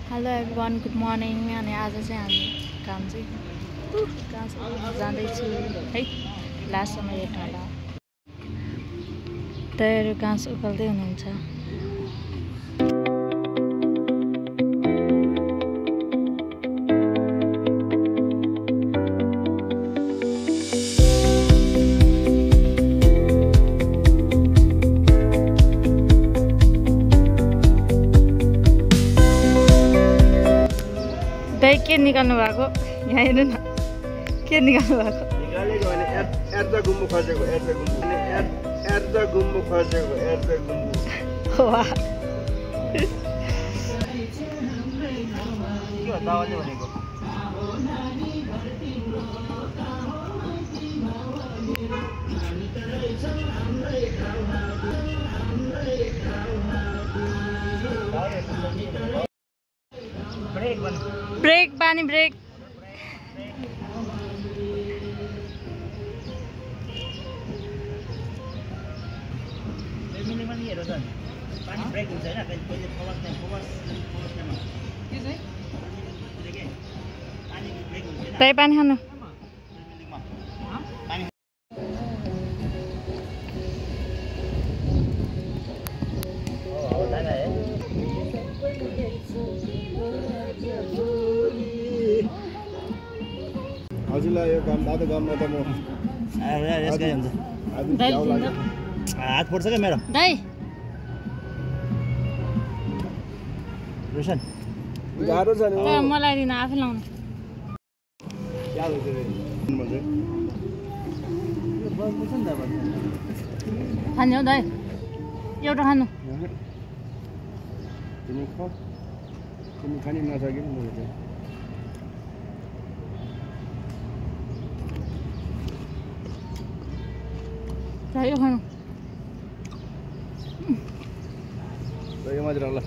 Hello everyone, good morning. अनि आज चाहिँ हामी काम चाहिँ कहाँ जाँदैछु है, लास्टसम्म हेर्नु होला। दाइहरू घाँस उकाल्दै हुनुहुन्छ। दाइ के निकाल्नु भएको यहाँ हेर्नु न, के निकाल्नु भएको? निकालेको भने एर्जा गुम्बु खोजेको, एर्जा गुम्बु अनि एर्जा गुम्बु खोजेको, एर्जा गुम्बु। वाह, के हो दावाले भनेको? ब्रेक पानी ब्रेक। दाइ पानी खानु। हजुरलाई यो काम दादा गाममा त म यसकै हुन्छ। हात फोड्छ क्या मेरो। दाइ रोशन गाह्रो छ नि। मलाई दिन आफै लाउनु। खाने हो दाइ, एउटा खानु। तिमी खानी नसके नि मैले चाहिँ यो खानु। यो मात्र होला।